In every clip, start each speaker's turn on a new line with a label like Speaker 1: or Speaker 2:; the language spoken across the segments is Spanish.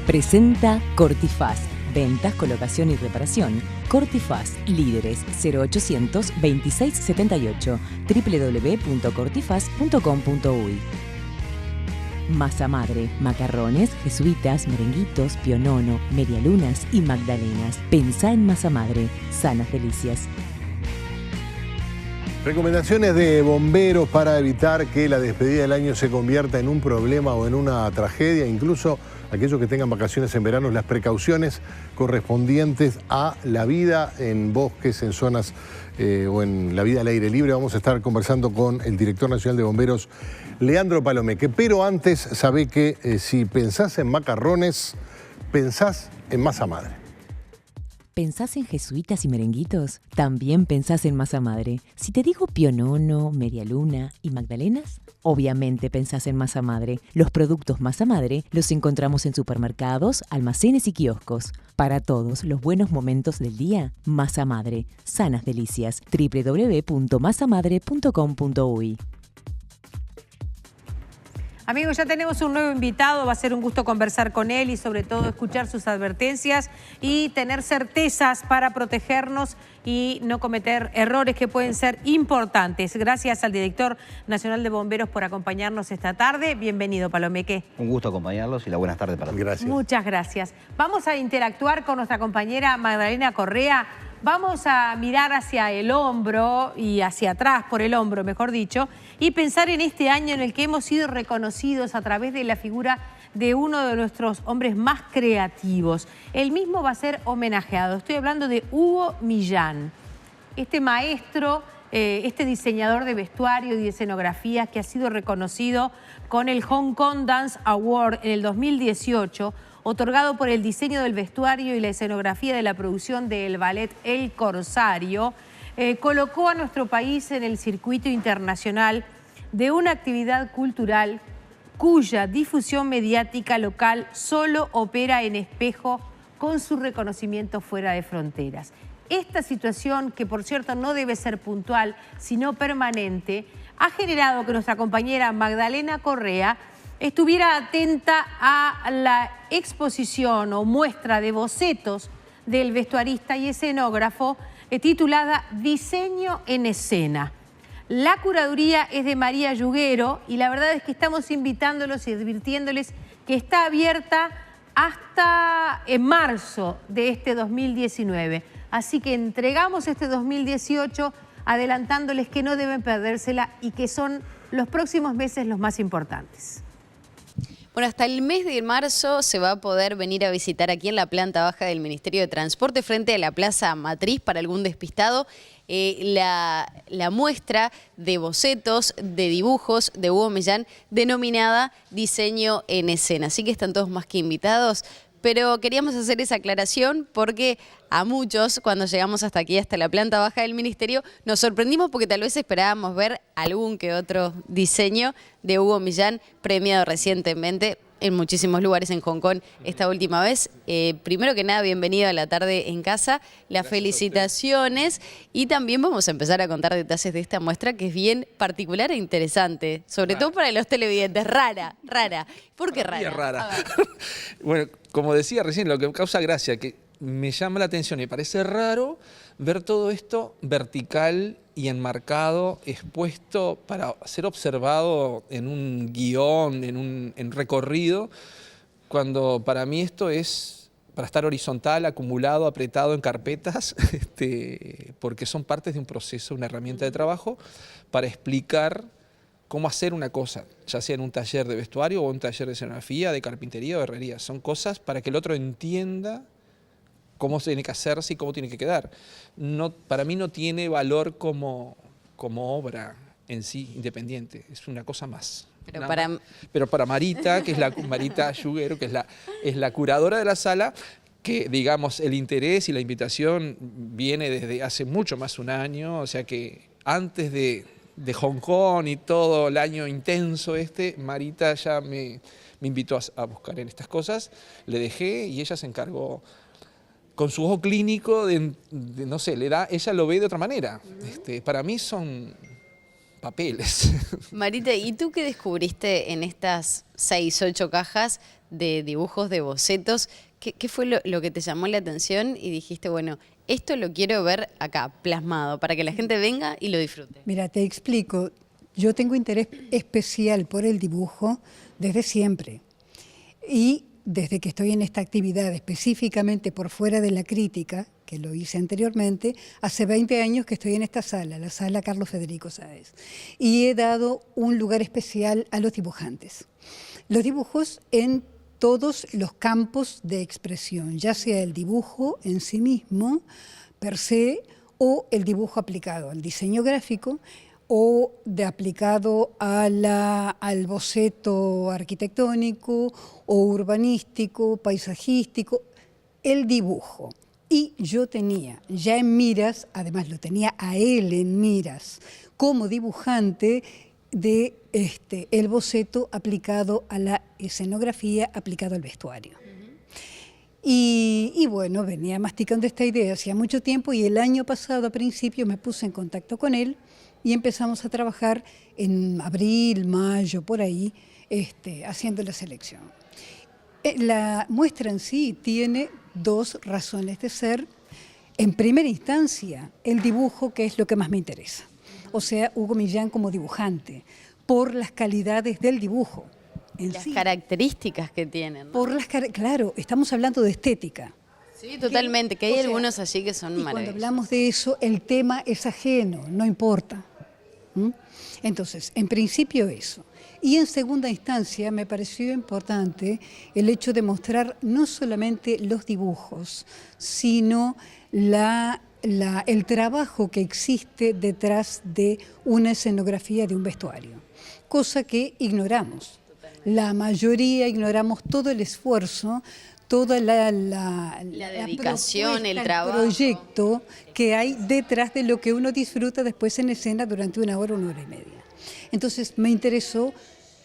Speaker 1: Presenta Cortifaz. Ventas, colocación y reparación. Cortifaz, líderes 0800 2678 www.cortifaz.com.uy. Masa madre, macarrones, jesuitas, merenguitos, pionono, medialunas y magdalenas. Pensá en masa madre, sanas delicias.
Speaker 2: Recomendaciones de bomberos para evitar que la despedida del año se convierta en un problema o en una tragedia. Incluso aquellos que tengan vacaciones en verano, las precauciones correspondientes a la vida en bosques, en zonas o en la vida al aire libre. Vamos a estar conversando con el director nacional de bomberos, Leandro Palomeque. Pero antes, sabe que si pensás en macarrones, pensás en masa madre.
Speaker 1: ¿Pensás en jesuitas y merenguitos? También pensás en masa madre. Si te digo pionono, medialuna y magdalenas, obviamente pensás en masa madre. Los productos masa madre los encontramos en supermercados, almacenes y kioscos. Para todos los buenos momentos del día, masa madre. Sanas delicias. www.masamadre.com.uy.
Speaker 3: Amigos, ya tenemos un nuevo invitado, va a ser un gusto conversar con él y sobre todo escuchar sus advertencias y tener certezas para protegernos y no cometer errores que pueden ser importantes. Gracias al director nacional de bomberos por acompañarnos esta tarde. Bienvenido, Palomeque.
Speaker 4: Un gusto acompañarlos y la buenas tardes para todos.
Speaker 2: Gracias.
Speaker 3: Muchas gracias. Vamos a interactuar con nuestra compañera Magdalena Correa. Vamos a mirar hacia el hombro y hacia atrás por el hombro, mejor dicho, y pensar en este año en el que hemos sido reconocidos a través de la figura de uno de nuestros hombres más creativos. Él mismo va a ser homenajeado. Estoy hablando de Hugo Millán, este maestro, este diseñador de vestuario y de escenografía que ha sido reconocido con el Hong Kong Dance Award en el 2018, otorgado por el diseño del vestuario y la escenografía de la producción del ballet El Corsario. Colocó a nuestro país en el circuito internacional de una actividad cultural cuya difusión mediática local solo opera en espejo con su reconocimiento fuera de fronteras. Esta situación, que por cierto no debe ser puntual, sino permanente, ha generado que nuestra compañera Magdalena Correa estuviera atenta a la exposición o muestra de bocetos del vestuarista y escenógrafo titulada Diseño en Escena. La curaduría es de María Yuguero y la verdad es que estamos invitándolos y advirtiéndoles que está abierta hasta en marzo de este 2019. Así que entregamos este 2018 adelantándoles que no deben perdérsela y que son los próximos meses los más importantes.
Speaker 5: Bueno, hasta el mes de marzo se va a poder venir a visitar aquí en la planta baja del Ministerio de Transporte, frente a la Plaza Matriz, para algún despistado, la muestra de bocetos, de dibujos de Hugo Millán, denominada Diseño en Escena. Así que están todos más que invitados. Pero queríamos hacer esa aclaración porque a muchos, cuando llegamos hasta aquí, hasta la planta baja del Ministerio, nos sorprendimos porque tal vez esperábamos ver algún que otro diseño de Hugo Millán, premiado recientemente en muchísimos lugares en Hong Kong esta última vez. Primero que nada, bienvenido a La Tarde en Casa, las felicitaciones, y también vamos a empezar a contar detalles de esta muestra que es bien particular e interesante, sobre todo para los televidentes. Rara. ¿Por qué rara?
Speaker 6: Rara. Bueno, como decía recién, lo que causa gracia, que me llama la atención y me parece raro ver todo esto vertical y enmarcado, expuesto para ser observado en un guión, en un recorrido, cuando para mí esto es para estar horizontal, acumulado, apretado en carpetas, porque son partes de un proceso, una herramienta de trabajo para explicar cómo hacer una cosa, ya sea en un taller de vestuario o un taller de escenografía, de carpintería o herrería. Son cosas para que el otro entienda cómo tiene que hacerse y cómo tiene que quedar. No, para mí no tiene valor como obra en sí, independiente, es una cosa más. Pero para Marita, que es Marita Yuguero, que es la curadora de la sala, que digamos el interés y la invitación viene desde hace mucho más de un año, o sea que antes de Hong Kong y todo el año intenso Marita ya me invitó a buscar en estas cosas, le dejé y ella se encargó con su ojo clínico no sé, ella lo ve de otra manera. Para mí papeles.
Speaker 5: Marita, ¿y tú qué descubriste en estas 6, 8 cajas de dibujos, de bocetos? ¿Qué fue lo que te llamó la atención y dijiste, bueno, esto lo quiero ver acá, plasmado, para que la gente venga y lo disfrute?
Speaker 7: Mira, te explico. Yo tengo interés especial por el dibujo desde siempre. Y desde que estoy en esta actividad, específicamente por fuera de la crítica, que lo hice anteriormente, hace 20 años que estoy en esta sala, la sala Carlos Federico Sáez, y he dado un lugar especial a los dibujantes. Los dibujos en todos los campos de expresión, ya sea el dibujo en sí mismo, per se, o el dibujo aplicado al diseño gráfico, o aplicado al boceto arquitectónico o urbanístico, paisajístico, el dibujo. Y yo tenía ya en miras, además lo tenía a él en miras, como dibujante de el boceto aplicado a la escenografía, aplicado al vestuario. Y bueno, venía masticando esta idea hacía mucho tiempo y el año pasado, a principio, me puse en contacto con él y empezamos a trabajar en abril, mayo, por ahí, haciendo la selección. La muestra en sí tiene 2 razones de ser. En primera instancia, el dibujo, que es lo que más me interesa. O sea, Hugo Millán como dibujante, por las calidades del dibujo.
Speaker 5: Las características que tienen, ¿no?
Speaker 7: Claro, estamos hablando de estética.
Speaker 5: Sí, totalmente, que hay algunos allí que son maravillosos.
Speaker 7: Cuando hablamos de eso, el tema es ajeno, no importa. Entonces, en principio eso. Y en segunda instancia me pareció importante el hecho de mostrar no solamente los dibujos, sino el trabajo que existe detrás de una escenografía de un vestuario, cosa que ignoramos. La mayoría ignoramos todo el esfuerzo, toda la
Speaker 5: dedicación, el trabajo,
Speaker 7: el proyecto que hay detrás de lo que uno disfruta después en escena durante 1 hora, 1 hora y media. Entonces me interesó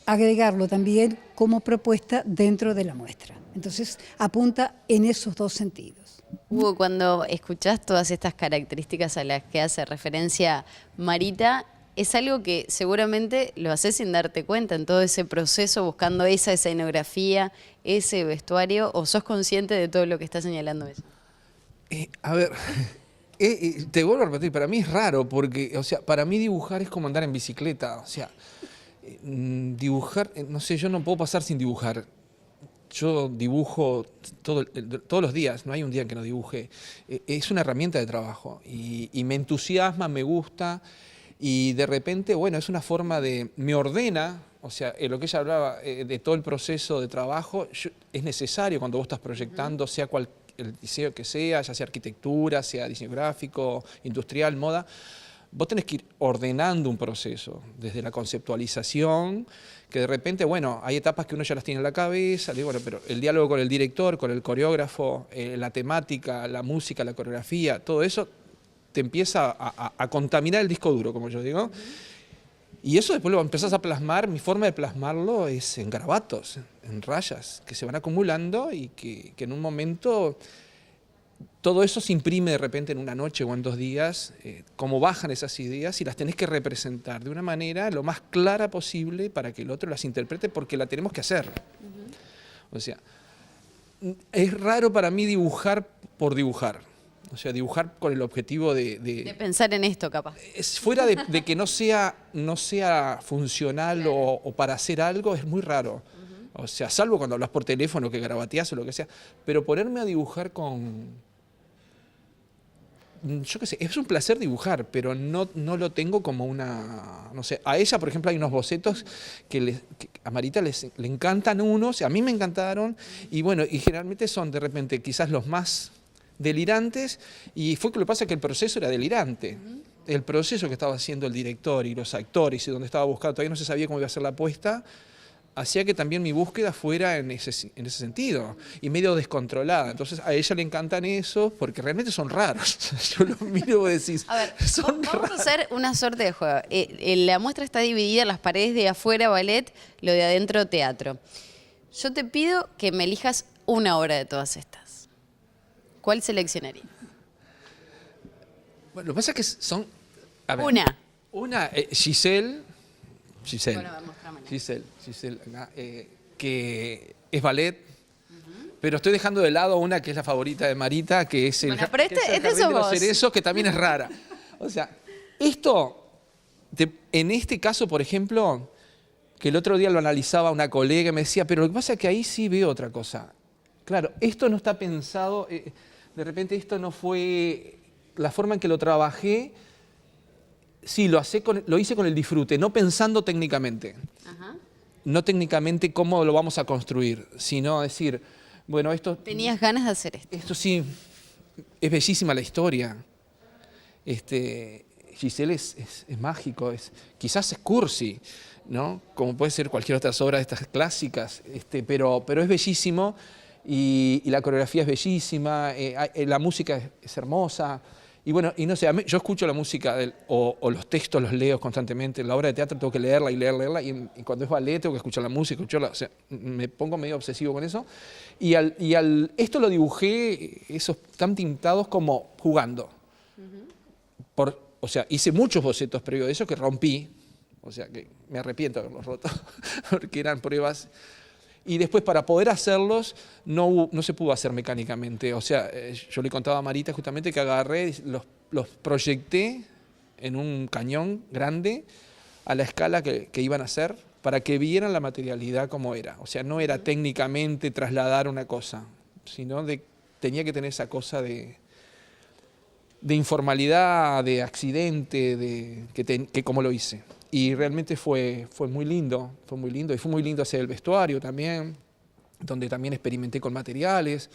Speaker 7: agregarlo también como propuesta dentro de la muestra. Entonces apunta en esos 2 sentidos.
Speaker 5: Hugo, cuando escuchás todas estas características a las que hace referencia Marita, es algo que seguramente lo haces sin darte cuenta en todo ese proceso, buscando esa escenografía, ese vestuario, ¿o sos consciente de todo lo que está señalando eso?
Speaker 6: A ver, te vuelvo a repetir, para mí es raro, porque, o sea, para mí dibujar es como andar en bicicleta, o sea, dibujar, no sé, yo no puedo pasar sin dibujar. Yo dibujo todos los días, no hay un día que no dibuje. Es una herramienta de trabajo y me entusiasma, me gusta. Y de repente, bueno, es una forma me ordena, o sea, lo que ella hablaba de todo el proceso de trabajo, es necesario cuando vos estás proyectando, sea cual el diseño que sea, ya sea arquitectura, sea diseño gráfico, industrial, moda, vos tenés que ir ordenando un proceso, desde la conceptualización, que de repente, bueno, hay etapas que uno ya las tiene en la cabeza, bueno, pero el diálogo con el director, con el coreógrafo, la temática, la música, la coreografía, todo eso te empieza a contaminar el disco duro, como yo digo. Y eso después lo empezás a plasmar. Mi forma de plasmarlo es en garabatos, en rayas, que se van acumulando y que en un momento todo eso se imprime de repente en una noche o en 2 días, cómo bajan esas ideas y las tenés que representar de una manera lo más clara posible para que el otro las interprete, porque la tenemos que hacer. O sea, es raro para mí dibujar por dibujar. O sea, dibujar con el objetivo de
Speaker 5: pensar en esto, capaz.
Speaker 6: Es fuera de que no sea funcional o para hacer algo, es muy raro. O sea, salvo cuando hablas por teléfono, que garabateás o lo que sea. Pero ponerme a dibujar yo qué sé, es un placer dibujar, pero no lo tengo como una... No sé, a ella, por ejemplo, hay unos bocetos que a Marita le encantan unos, a mí me encantaron, y bueno, y generalmente son de repente quizás los más delirantes, y fue que lo que pasa es que el proceso era delirante. El proceso que estaba haciendo el director y los actores y donde estaba buscando, todavía no se sabía cómo iba a ser la apuesta, hacía que también mi búsqueda fuera en ese sentido, y medio descontrolada. Entonces a ella le encantan esos, porque realmente son raros. Yo los miro y decís,
Speaker 5: a ver,
Speaker 6: son
Speaker 5: vamos
Speaker 6: raros.
Speaker 5: a hacer una suerte de juego. La muestra está dividida en las paredes de afuera ballet, lo de adentro teatro. Yo te pido que me elijas una obra de todas estas. ¿Cuál seleccionaría?
Speaker 6: Bueno, lo que pasa es que son... A ver,
Speaker 5: una.
Speaker 6: Una, Giselle,
Speaker 5: Bueno, mostrámela.
Speaker 6: Giselle, que es ballet, pero estoy dejando de lado una que es la favorita de Marita, que es el,
Speaker 5: Bueno, pero
Speaker 6: que es el
Speaker 5: este
Speaker 6: Jardín
Speaker 5: sos
Speaker 6: de los
Speaker 5: vos.
Speaker 6: Cerezos, que también es rara. O sea, esto, en este caso, por ejemplo, que el otro día lo analizaba una colega y me decía, pero lo que pasa es que ahí sí veo otra cosa. Claro, esto no está pensado, de repente esto no fue la forma en que lo trabajé. Sí, lo hice con el disfrute, no pensando técnicamente.
Speaker 5: Ajá.
Speaker 6: No técnicamente cómo lo vamos a construir, sino decir, bueno,
Speaker 5: Tenías ganas de hacer esto.
Speaker 6: esto sí, es bellísima la historia. Giselle es mágico, quizás es cursi, ¿no? Como puede ser cualquier otra obra de estas clásicas, pero es bellísimo y la coreografía es bellísima, la música es hermosa. Y bueno, y no sé, yo escucho la música o los textos los leo constantemente. En la obra de teatro tengo que leerla y leerla. Y cuando es ballet tengo que escuchar la música, o sea, me pongo medio obsesivo con eso. Esto lo dibujé, esos tan tintados como jugando. O sea, hice muchos bocetos previos de eso que rompí. O sea, que me arrepiento de haberlos roto, porque eran pruebas. Y después, para poder hacerlos, no se pudo hacer mecánicamente. O sea, yo le contaba a Marita justamente que agarré, los proyecté en un cañón grande a la escala que iban a hacer para que vieran la materialidad como era. O sea, no era técnicamente trasladar una cosa, sino tenía que tener esa cosa de informalidad, de accidente, que como lo hice. Y realmente fue muy lindo, y fue muy lindo hacer el vestuario también, donde también experimenté con materiales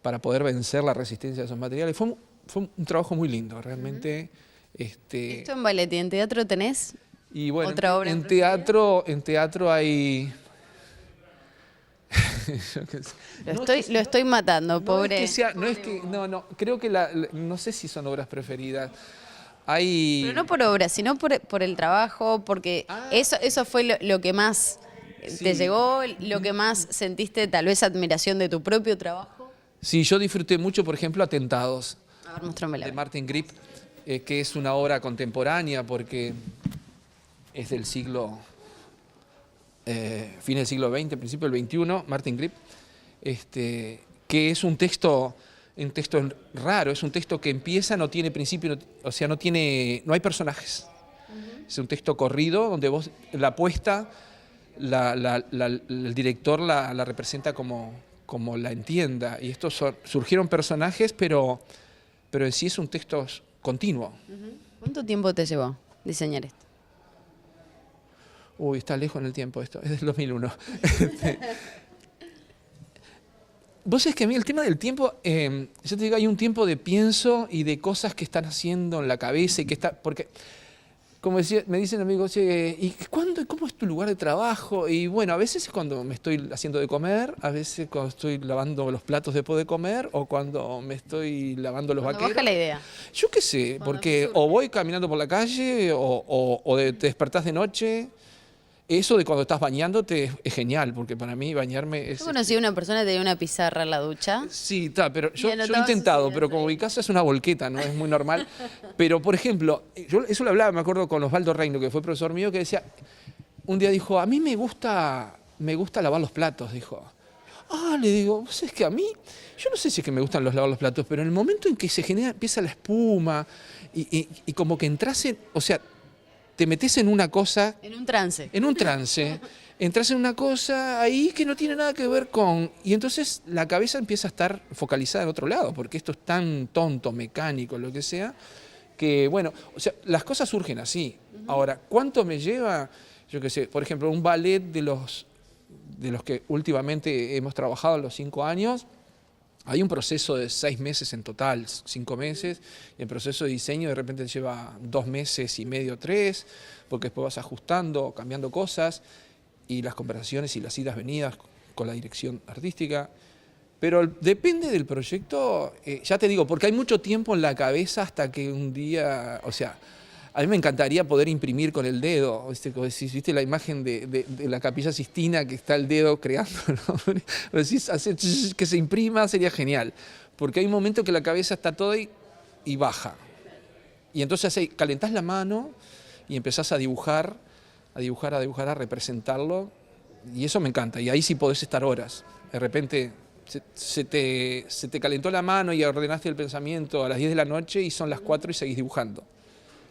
Speaker 6: para poder vencer la resistencia de esos materiales. Fue un trabajo muy lindo, realmente.
Speaker 5: Esto en ballet y en teatro tenés
Speaker 6: Y bueno,
Speaker 5: otra obra
Speaker 6: en teatro hay...
Speaker 5: Lo estoy matando, pobre.
Speaker 6: Creo que no sé si son obras preferidas.
Speaker 5: Pero no por obra, sino por el trabajo, porque eso fue lo que más te llegó, lo que más sentiste, tal vez admiración de tu propio trabajo.
Speaker 6: Sí, yo disfruté mucho, por ejemplo, Atentados,
Speaker 5: A ver, mostrámela.
Speaker 6: de Martin Grip, que es una obra contemporánea porque es del siglo, fin del siglo XX, principio del XXI, Martin Grip, que es un texto raro, es un texto que empieza, no tiene principio, o sea, no hay personajes. Es un texto corrido donde vos la puesta, el director la representa como la entienda. Y estos surgieron personajes, pero en sí es un texto continuo.
Speaker 5: ¿Cuánto tiempo te llevó diseñar esto?
Speaker 6: Uy, está lejos en el tiempo esto, es del 2001. Vos sabés que a mí el tema del tiempo, yo te digo, hay un tiempo de pienso y de cosas que están haciendo en la cabeza y porque, como decía, me dicen amigos, ¿y cómo es tu lugar de trabajo? Y bueno, a veces es cuando me estoy haciendo de comer, a veces cuando estoy lavando los platos después de comer o cuando me estoy lavando los vaqueros.
Speaker 5: Baja la idea.
Speaker 6: Yo qué sé, porque o voy caminando por la calle o te despertás de noche. Eso de cuando estás bañándote es genial, porque para mí bañarme es...
Speaker 5: Yo conocí a una persona que tenía una pizarra en la ducha.
Speaker 6: Sí, está, pero yo he
Speaker 5: anotabas
Speaker 6: intentado,
Speaker 5: sus
Speaker 6: pero
Speaker 5: ideas
Speaker 6: como
Speaker 5: ahí.
Speaker 6: mi casa es una volqueta, no es muy normal. Pero, por ejemplo, yo eso lo hablaba, me acuerdo, con Osvaldo Reino, que fue profesor mío, que decía, un día dijo, a mí me gusta lavar los platos, dijo. Le digo, ¿vos es que a mí? Yo no sé si es que me gustan lavar los platos, pero en el momento en que empieza la espuma y como que entras en, o sea, te metes en una cosa...
Speaker 5: En un trance.
Speaker 6: En un trance. Entras en una cosa ahí que no tiene nada que ver con... Y entonces la cabeza empieza a estar focalizada en otro lado, porque esto es tan tonto, mecánico, lo que sea, que bueno, o sea, las cosas surgen así. Ahora, ¿cuánto me lleva? Yo qué sé, por ejemplo, un ballet de los que últimamente hemos trabajado en los 5 años, hay un proceso de 6 meses en total, 5 meses, y el proceso de diseño de repente lleva 2 meses y medio, 3, porque después vas ajustando, cambiando cosas, y las conversaciones y las idas venidas con la dirección artística. Pero depende del proyecto, ya te digo, porque hay mucho tiempo en la cabeza hasta que un día, o sea, a mí me encantaría poder imprimir con el dedo, ¿viste la imagen de la Capilla Sistina que está el dedo creando, ¿no? Hacer que se imprima sería genial, porque hay un momento que la cabeza está toda y baja. Y entonces calentás la mano y empezás a dibujar, a representarlo, y eso me encanta, y ahí sí podés estar horas. De repente se te calentó la mano y ordenaste el pensamiento a las 10 de la noche y son las 4 y seguís dibujando.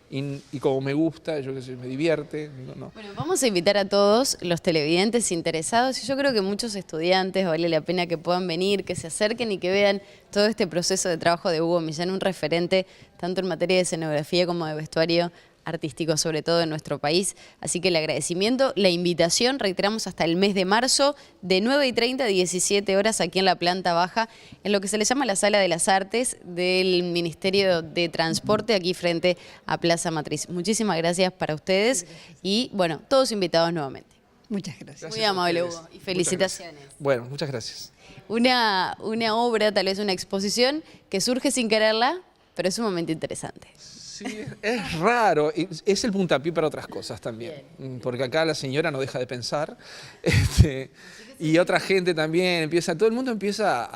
Speaker 6: Y como me gusta, yo qué sé, me divierte. No.
Speaker 5: Bueno, vamos a invitar a todos los televidentes interesados y yo creo que muchos estudiantes vale la pena que puedan venir, que se acerquen y que vean todo este proceso de trabajo de Hugo Millán, un referente tanto en materia de escenografía como de vestuario artístico, sobre todo en nuestro país. Así que el agradecimiento, la invitación, reiteramos, hasta el mes de marzo, de 9:30 a 17 horas aquí en la planta baja, en lo que se le llama la Sala de las Artes del Ministerio de Transporte, aquí frente a Plaza Matriz. Muchísimas gracias para ustedes y, bueno, todos invitados nuevamente.
Speaker 7: Muchas gracias.
Speaker 5: Muy amable, Hugo, y felicitaciones.
Speaker 6: Bueno, muchas gracias.
Speaker 5: Una obra, tal vez una exposición, que surge sin quererla, pero es sumamente interesante.
Speaker 6: Sí, es raro, es el puntapié para otras cosas también, porque acá la señora no deja de pensar, y otra gente también todo el mundo empieza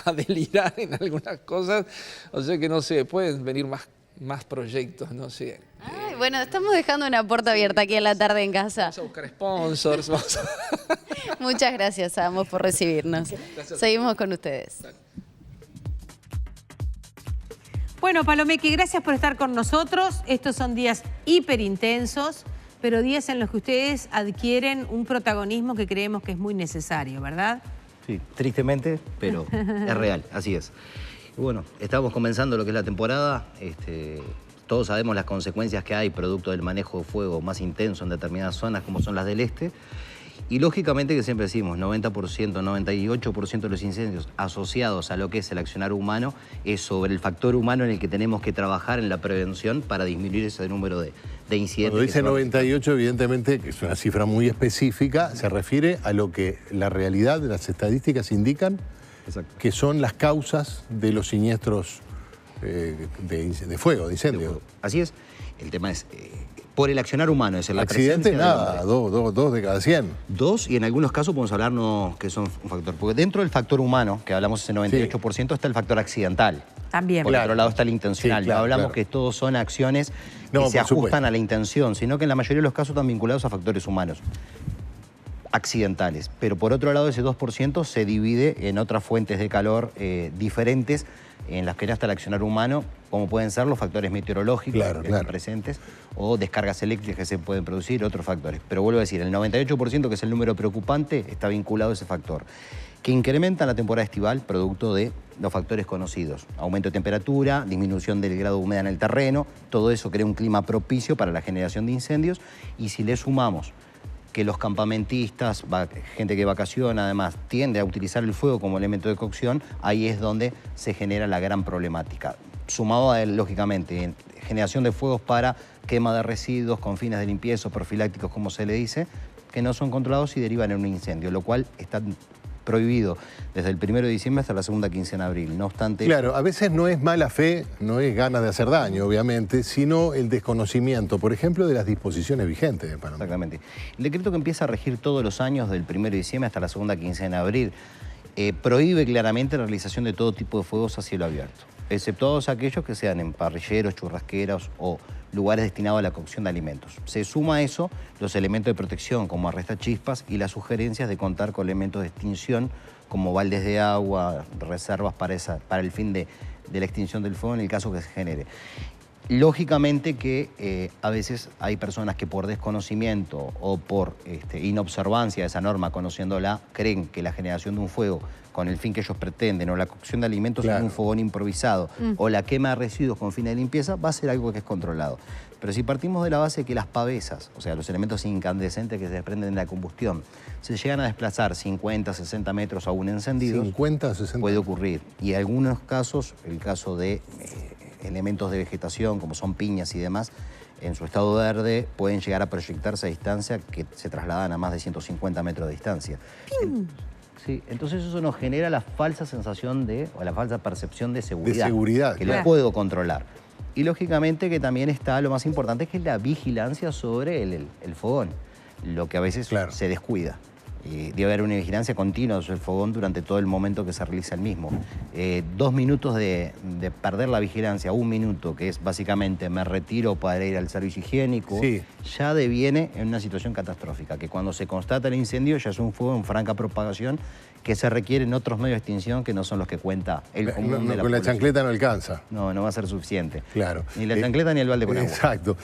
Speaker 6: a delirar en algunas cosas, o sea que no sé, pueden venir más proyectos, no sé.
Speaker 5: Ay, bueno, estamos dejando una puerta abierta aquí en la tarde en casa.
Speaker 6: Vamos a buscar sponsors,
Speaker 5: Muchas gracias a ambos por recibirnos. Seguimos con ustedes.
Speaker 3: Bueno, Palomeque, gracias por estar con nosotros. Estos son días hiper intensos, pero días en los que ustedes adquieren un protagonismo que creemos que es muy necesario, ¿verdad?
Speaker 4: Sí, tristemente, pero es real, así es. Y bueno, estamos comenzando lo que es la temporada. Todos sabemos las consecuencias que hay producto del manejo de fuego más intenso en determinadas zonas como son las del este. Y lógicamente que siempre decimos, 90%, 98% de los incendios asociados a lo que es el accionar humano es sobre el factor humano en el que tenemos que trabajar en la prevención para disminuir ese número de incidentes.
Speaker 2: Cuando dice 98, evidentemente, que es una cifra muy específica, se refiere a lo que la realidad de las estadísticas indican. Exacto. Que son las causas de los siniestros de fuego, de incendio.
Speaker 4: Así es. El tema es... por el accionar humano, es la
Speaker 2: accidente nada, dos de cada 100.
Speaker 4: Dos, y en algunos casos podemos hablarnos que son un factor. Porque dentro del factor humano, que hablamos ese 98%, sí, está el factor accidental.
Speaker 3: También.
Speaker 4: Por otro lado está el intencional. Sí, claro, no hablamos que todos son acciones que se ajustan a la intención, sino que en la mayoría de los casos están vinculados a factores humanos accidentales. Pero por otro lado, ese 2% se divide en otras fuentes de calor diferentes en las que ya está el accionar humano, como pueden ser los factores meteorológicos que están presentes o descargas eléctricas que se pueden producir, otros factores. Pero vuelvo a decir, el 98%, que es el número preocupante, está vinculado a ese factor, que incrementa en la temporada estival producto de los factores conocidos. Aumento de temperatura, disminución del grado de humedad en el terreno, todo eso crea un clima propicio para la generación de incendios, y si le sumamos que los campamentistas, gente que vacaciona además, tiende a utilizar el fuego como elemento de cocción, ahí es donde se genera la gran problemática. Sumado a, lógicamente, generación de fuegos para quema de residuos con fines de limpieza o profilácticos, como se le dice, que no son controlados y derivan en un incendio, lo cual está prohibido desde el 1 de diciembre hasta la segunda quincena de abril. No obstante...
Speaker 2: Claro, a veces no es mala fe, no es ganas de hacer daño, obviamente, sino el desconocimiento, por ejemplo, de las disposiciones vigentes de Panamá.
Speaker 4: Exactamente. El decreto que empieza a regir todos los años del 1 de diciembre hasta la segunda quincena de abril prohíbe claramente la realización de todo tipo de fuegos a cielo abierto, exceptuados aquellos que sean en parrilleros, churrasqueras o lugares destinados a la cocción de alimentos. Se suma a eso los elementos de protección como arrestachispas y las sugerencias de contar con elementos de extinción como baldes de agua, reservas para el fin de la extinción del fuego en el caso que se genere. Lógicamente que a veces hay personas que por desconocimiento o por inobservancia de esa norma, conociéndola, creen que la generación de un fuego con el fin que ellos pretenden, o la cocción de alimentos en un fogón improvisado, o la quema de residuos con fines de limpieza, va a ser algo que es controlado. Pero si partimos de la base de que las pavesas, o sea, los elementos incandescentes que se desprenden de la combustión, se llegan a desplazar 50, 60 metros aún encendidos,
Speaker 2: 50, 60.
Speaker 4: Puede ocurrir. Y en algunos casos, el caso de elementos de vegetación, como son piñas y demás, en su estado verde pueden llegar a proyectarse a distancia que se trasladan a más de 150 metros de distancia. Sí, entonces eso nos genera la falsa sensación o la falsa percepción de seguridad.
Speaker 2: De seguridad.
Speaker 4: Que lo puedo controlar. Y lógicamente que también está lo más importante, que es la vigilancia sobre el fogón, lo que a veces se descuida. Debe haber una vigilancia continua del fogón durante todo el momento que se realiza el mismo. 2 minutos de perder la vigilancia, 1 minuto, que es básicamente me retiro para ir al servicio higiénico,
Speaker 2: sí,
Speaker 4: ya deviene en una situación catastrófica, que cuando se constata el incendio ya es un fuego en franca propagación que se requieren otros medios de extinción que no son los que cuenta el común de la
Speaker 2: con la
Speaker 4: población.
Speaker 2: chancleta no alcanza.
Speaker 4: No, no va a ser suficiente.
Speaker 2: Claro.
Speaker 4: Ni la chancleta ni el balde con agua.
Speaker 2: Exacto.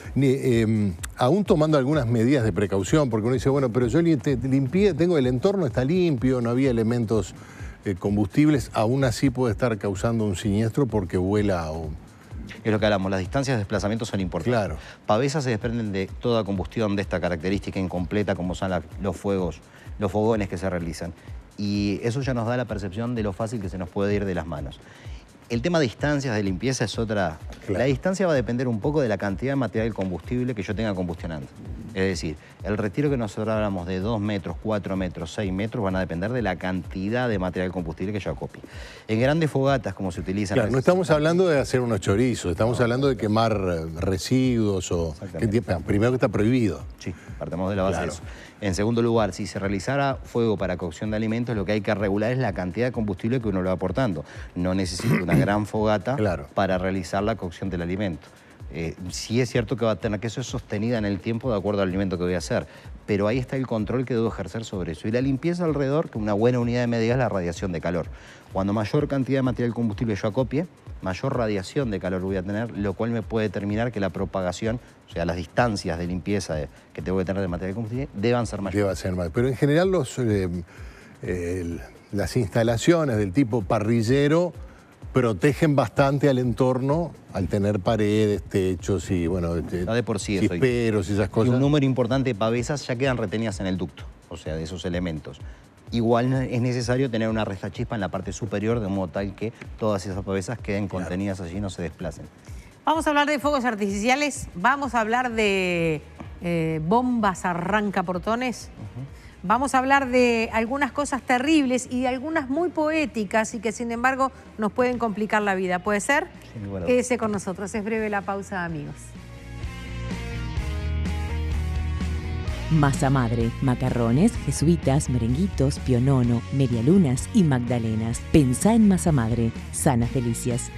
Speaker 2: Aún tomando algunas medidas de precaución, porque uno dice, bueno, pero yo limpié, el entorno está limpio, no había elementos combustibles, aún así puede estar causando un siniestro porque vuela o...
Speaker 4: Es lo que hablamos, las distancias de desplazamiento son importantes.
Speaker 2: Claro.
Speaker 4: Pavesas se desprenden de toda combustión de esta característica incompleta como son los fogones que se realizan. Y eso ya nos da la percepción de lo fácil que se nos puede ir de las manos. El tema de distancias de limpieza es otra.
Speaker 2: Claro.
Speaker 4: La distancia va a depender un poco de la cantidad de material combustible que yo tenga combustionando. Es decir, el retiro que nosotros hablamos de 2 metros, 4 metros, 6 metros van a depender de la cantidad de material combustible que yo acopie. En grandes fogatas, como se utilizan...
Speaker 2: Claro, no estamos hablando de hacer unos chorizos, estamos hablando de quemar residuos o... primero que está prohibido.
Speaker 4: Sí, partamos de la base
Speaker 2: Claro.
Speaker 4: de eso. En segundo lugar, si se realizara fuego para cocción de alimentos, lo que hay que regular es la cantidad de combustible que uno le va aportando. No necesito una gran fogata
Speaker 2: Claro.
Speaker 4: para realizar la cocción del alimento. Sí es cierto que va a tener que ser sostenida en el tiempo de acuerdo al alimento que voy a hacer, pero ahí está el control que debo ejercer sobre eso. Y la limpieza alrededor, que una buena unidad de medida es la radiación de calor. Cuando mayor cantidad de material combustible yo acopie, mayor radiación de calor voy a tener, lo cual me puede determinar que la propagación, o sea, las distancias de limpieza que tengo que tener de material combustible, deban ser mayores.
Speaker 2: Debe ser más. Pero en general las instalaciones del tipo parrillero protegen bastante al entorno al tener paredes, techos y, bueno,
Speaker 4: Ya de por sí eso.
Speaker 2: chisperos y esas
Speaker 4: Y
Speaker 2: cosas.
Speaker 4: un número importante de pavesas ya quedan retenidas en el ducto, o sea, de esos elementos. Igual es necesario tener una rejachispa en la parte superior de modo tal que todas esas pavesas queden contenidas allí y no se desplacen.
Speaker 3: Vamos a hablar de fuegos artificiales, vamos a hablar de bombas arrancaportones, vamos a hablar de algunas cosas terribles y de algunas muy poéticas y que sin embargo nos pueden complicar la vida. ¿Puede ser?
Speaker 4: Sin ninguna duda.
Speaker 3: Quédese con nosotros, es breve la pausa, amigos.
Speaker 1: Masa madre, macarrones, jesuitas, merenguitos, pionono, medialunas y magdalenas. Pensá en masa madre, sanas delicias.